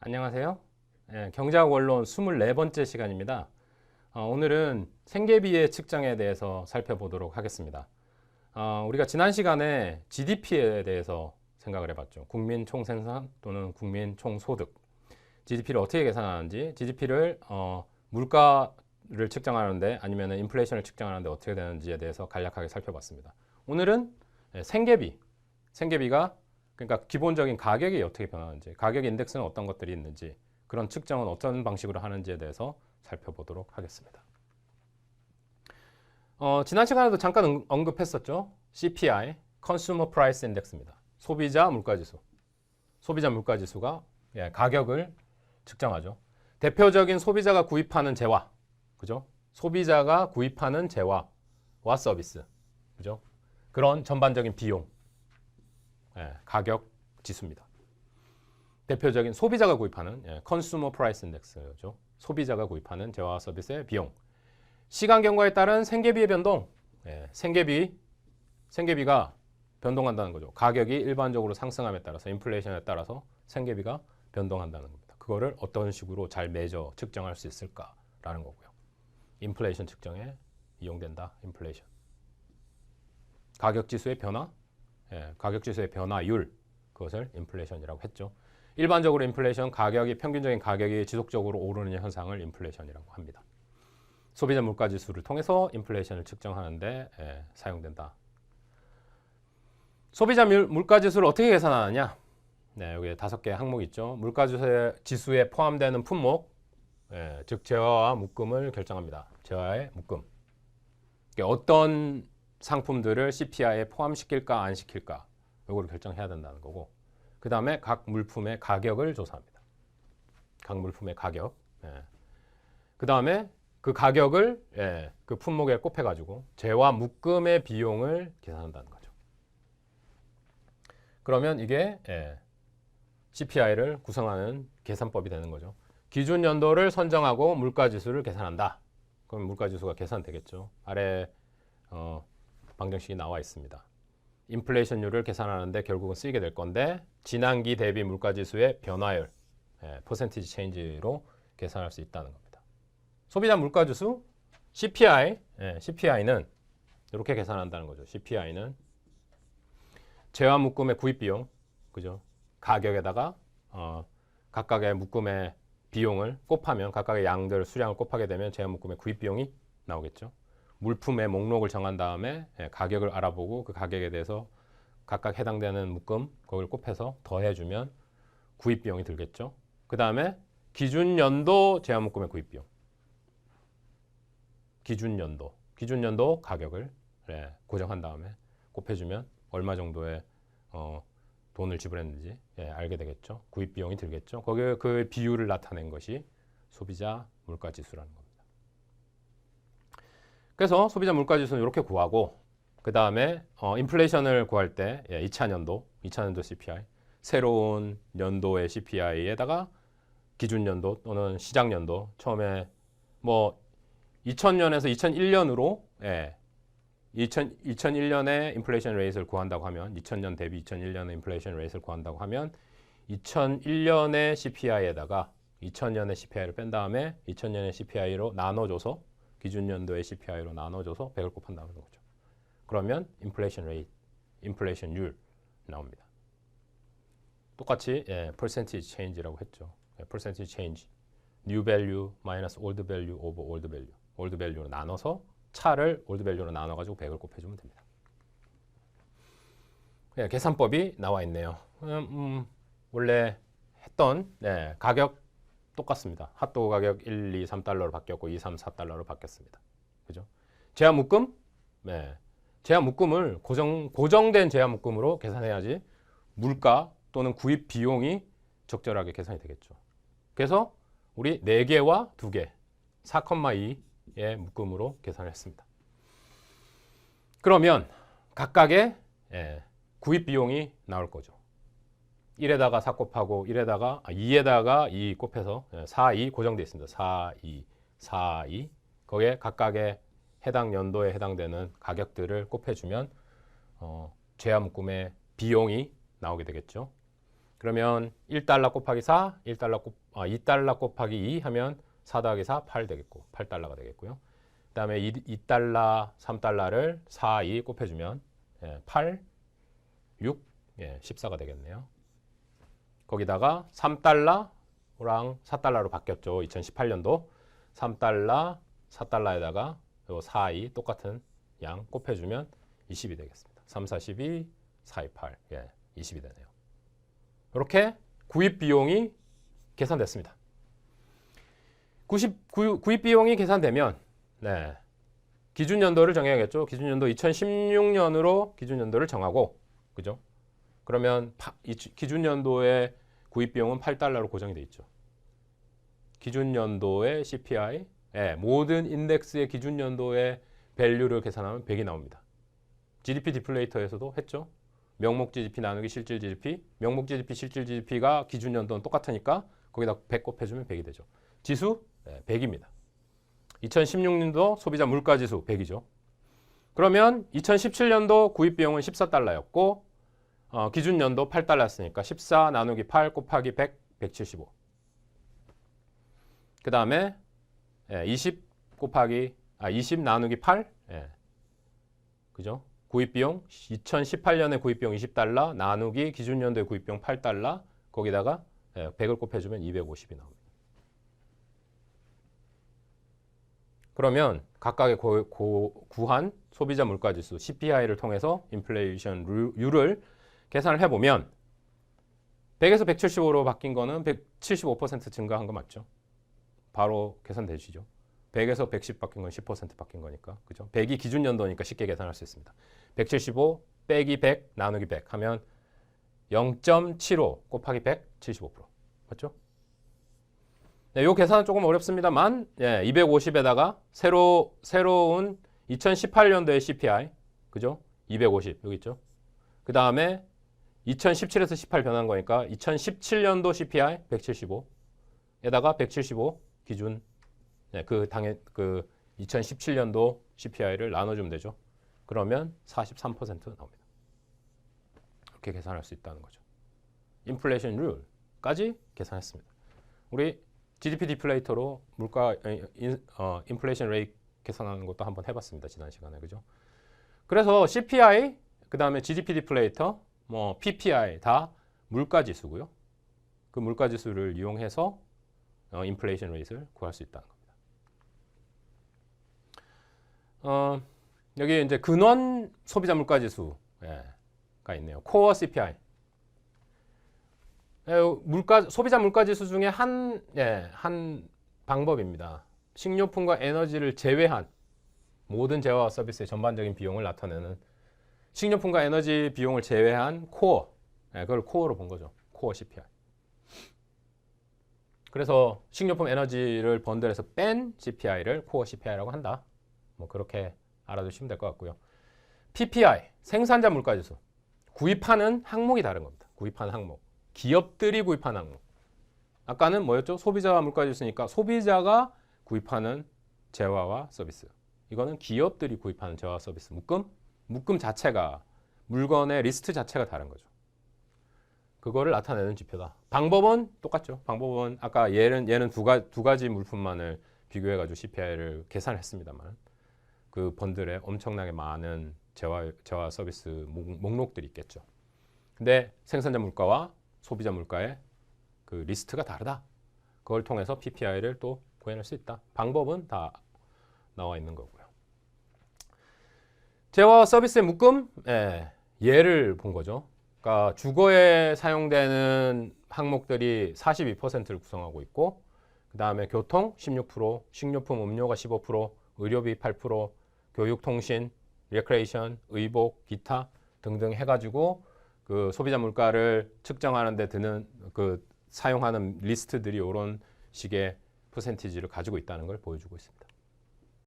안녕하세요. 경제학 원론 24번째 시간입니다. 오늘은 생계비의 측정에 대해서 살펴보도록 하겠습니다. 우리가 지난 시간에 GDP에 대해서 생각을 해봤죠. 국민 총생산 또는 국민 총소득. GDP를 어떻게 계산하는지, GDP를 물가를 측정하는데 아니면 인플레이션을 측정하는데 어떻게 되는지에 대해서 간략하게 살펴봤습니다. 오늘은 생계비가 그러니까 기본적인 가격이 어떻게 변하는지, 가격 인덱스는 어떤 것들이 있는지, 그런 측정은 어떤 방식으로 하는지에 대해서 살펴보도록 하겠습니다. 지난 시간에도 잠깐 언급했었죠. CPI, Consumer Price Index입니다. 소비자 물가지수. 소비자 물가지수가 가격을 측정하죠. 대표적인 소비자가 구입하는 재화, 그죠? 소비자가 구입하는 재화와 서비스, 그죠? 그런 전반적인 비용. 가격 지수입니다. 대표적인 소비자가 구입하는 Consumer Price Index죠. 소비자가 구입하는 재화와 서비스의 비용. 시간 경과에 따른 생계비의 변동. 생계비가 변동한다는 거죠. 가격이 일반적으로 상승함에 따라서 인플레이션에 따라서 생계비가 변동한다는 겁니다. 그거를 어떤 식으로 잘 매저 측정할 수 있을까라는 거고요. 인플레이션 측정에 이용된다. 인플레이션. 가격 지수의 변화. 가격 지수의 변화율, 그것을 인플레이션이라고 했죠. 일반적으로 인플레이션, 평균적인 가격이 지속적으로 오르는 현상을 인플레이션이라고 합니다. 소비자 물가 지수를 통해서 인플레이션을 측정하는데 사용된다. 소비자 물가 지수를 어떻게 계산하느냐? 여기 5개 항목이 있죠. 물가 지수에 포함되는 품목, 즉 재화와 묶음을 결정합니다. 재화의 묶음. 어떤 상품들을 CPI에 포함시킬까 안 시킬까 이거를 결정해야 된다는 거고, 그 다음에 각 물품의 가격을 조사합니다. 각 물품의 가격. 그 다음에 그 가격을 그 품목에 곱해가지고 재화 묶음의 비용을 계산한다는 거죠. 그러면 이게 CPI를 구성하는 계산법이 되는 거죠. 기준 연도를 선정하고 물가지수를 계산한다. 그럼 물가지수가 계산되겠죠. 아래 방정식이 나와 있습니다. 인플레이션율을 계산하는데 결국은 쓰이게 될 건데, 지난기 대비 물가지수의 변화율, 퍼센티지 체인지로 계산할 수 있다는 겁니다. 소비자 물가지수, CPI는 이렇게 계산한다는 거죠. CPI는 재화 묶음의 구입 비용, 그죠? 가격에다가 각각의 묶음의 비용을 곱하면, 각각의 양들 수량을 곱하게 되면 재화 묶음의 구입 비용이 나오겠죠. 물품의 목록을 정한 다음에 가격을 알아보고 그 가격에 대해서 각각 해당되는 묶음 그걸 곱해서 더해주면 구입 비용이 들겠죠. 그 다음에 기준 연도 재화 묶음의 구입 비용. 기준 연도 가격을 고정한 다음에 곱해주면 얼마 정도의 돈을 지불했는지 알게 되겠죠. 구입 비용이 들겠죠. 거기에 그 비율을 나타낸 것이 소비자 물가 지수라는 겁니다. 그래서 소비자 물가지수는 이렇게 구하고, 그 다음에 인플레이션을 구할 때 2차 연도 CPI, 새로운 연도의 CPI에다가 기준 연도 또는 시작 연도, 처음에 2000년에서 2001년으로 2001년에 인플레이션 레이트를 구한다고 하면, 2000년 대비 2001년의 인플레이션 레이트를 구한다고 하면 2001년의 CPI에다가 2000년의 CPI를 뺀 다음에 2000년의 CPI로 나눠줘서 기준 연도의 CPI로 나눠줘서 100을 곱한다는 거죠. 그러면 인플레이션율 나옵니다. 똑같이 percentage change라고 했죠. percentage change, new value minus old value over old value. old value로 나눠서 차를 old value로 나눠가지고 100을 곱해주면 됩니다. 계산법이 나와 있네요. 원래 했던 가격 똑같습니다. 핫도그 가격 1, 2, 3달러로 바뀌었고 2, 3, 4달러로 바뀌었습니다. 그죠? 재화 묶음? 재화 묶음을 고정된 재화 묶음으로 계산해야지 물가 또는 구입 비용이 적절하게 계산이 되겠죠. 그래서 우리 4개와 2개, 4,2의 묶음으로 계산을 했습니다. 그러면 각각의 구입 비용이 나올 거죠. 1에다가 4 곱하고 2에다가 2 곱해서 4, 2 고정되어 있습니다. 4, 2. 거기에 각각의 해당 연도에 해당되는 가격들을 곱해주면 재화 묶음의 비용이 나오게 되겠죠. 그러면 1달러 곱하기 4, 2달러 곱하기 2 하면 4 더하기 4, 8 되겠고 8달러가 되겠고요. 그 다음에 2달러, 3달러를 4, 2 곱해주면 8, 6, 14가 되겠네요. 거기다가 3달러랑 4달러로 바뀌었죠. 2018년도 3달러, 4달러에다가 4, 2 똑같은 양 곱해주면 20이 되겠습니다. 3, 4, 12, 4, 2, 8, 20이 되네요. 이렇게 구입 비용이 계산됐습니다. 구입 비용이 계산되면 기준 연도를 정해야겠죠. 기준 연도 2016년으로 기준 연도를 정하고, 그죠? 그러면 기준 연도의 구입 비용은 8달러로 고정이 돼 있죠. 기준 연도의 CPI, 모든 인덱스의 기준 연도의 밸류를 계산하면 100이 나옵니다. GDP 디플레이터에서도 했죠. 명목 GDP 나누기 실질 GDP, 명목 GDP, 실질 GDP가 기준 연도는 똑같으니까 거기다 100 곱해주면 100이 되죠. 지수 100입니다. 2016년도 소비자 물가 지수 100이죠. 그러면 2017년도 구입 비용은 14달러였고 기준 연도 8달러였으니까 14 나누기 8 곱하기 100, 175. 그 다음에 20 나누기 8, 그죠? 구입 비용 2018년에 구입 비용 20달러 나누기 기준 연도의 구입 비용 8달러 거기다가 100을 곱해주면 250이 나옵니다. 그러면 각각의 구한 소비자 물가지수 CPI를 통해서 인플레이션율을 계산을 해보면 100에서 175로 바뀐 거는 175% 증가한 거 맞죠? 바로 계산되시죠? 100에서 110 바뀐 건 10% 바뀐 거니까, 그죠? 100이 기준 연도니까 쉽게 계산할 수 있습니다. 175 빼기 100 나누기 100 하면 0.75 곱하기 100, 75%. 맞죠? 이 계산은 조금 어렵습니다만 250에다가 새로운 2018년도의 CPI, 그죠? 250 여기 있죠? 그 다음에 2017에서 18 변한 거니까 2017년도 CPI 175에다가 175 기준 그 2017년도 CPI를 나눠주면 되죠. 그러면 43% 나옵니다. 이렇게 계산할 수 있다는 거죠. 인플레이션 룰까지 계산했습니다. 우리 GDP 디플레이터로 물가 인플레이션 레이트 계산하는 것도 한번 해봤습니다. 지난 시간에, 그죠? 그래서 CPI, 그 다음에 GDP 디플레이터, PPI 다 물가 지수고요. 그 물가 지수를 이용해서 인플레이션 레이트를 구할 수 있다는 겁니다. 여기 이제 근원 소비자 물가 지수가 있네요. 코어 CPI. 소비자 물가 지수 중에 한 방법입니다. 식료품과 에너지를 제외한 모든 재화와 서비스의 전반적인 비용을 나타내는 식료품과 에너지 비용을 제외한 코어, 그걸 코어로 본 거죠. 코어 CPI. 그래서 식료품 에너지를 번들에서 뺀 CPI를 코어 CPI라고 한다. 그렇게 알아두시면 될 것 같고요. PPI, 생산자 물가지수. 구입하는 항목이 다른 겁니다. 구입하는 항목. 기업들이 구입하는 항목. 아까는 뭐였죠? 소비자 물가지수니까 소비자가 구입하는 재화와 서비스. 이거는 기업들이 구입하는 재화와 서비스. 묶음 자체가, 물건의 리스트 자체가 다른 거죠. 그거를 나타내는 지표다. 방법은 똑같죠. 방법은 아까 얘는 두 가지 물품만을 비교해가지고 CPI를 계산했습니다만 그 번들에 엄청나게 많은 재화 서비스 목록들이 있겠죠. 근데 생산자 물가와 소비자 물가의 그 리스트가 다르다. 그걸 통해서 PPI를 또 구해낼 수 있다. 방법은 다 나와 있는 거고요. 재화와 서비스의 묶음, 예를 본 거죠. 그러니까 주거에 사용되는 항목들이 42%를 구성하고 있고, 그 다음에 교통 16%, 식료품, 음료가 15%, 의료비 8%, 교육, 통신, 레크레이션, 의복, 기타 등등 해가지고 그 소비자 물가를 측정하는 데 드는 그 사용하는 리스트들이 이런 식의 퍼센티지를 가지고 있다는 걸 보여주고 있습니다.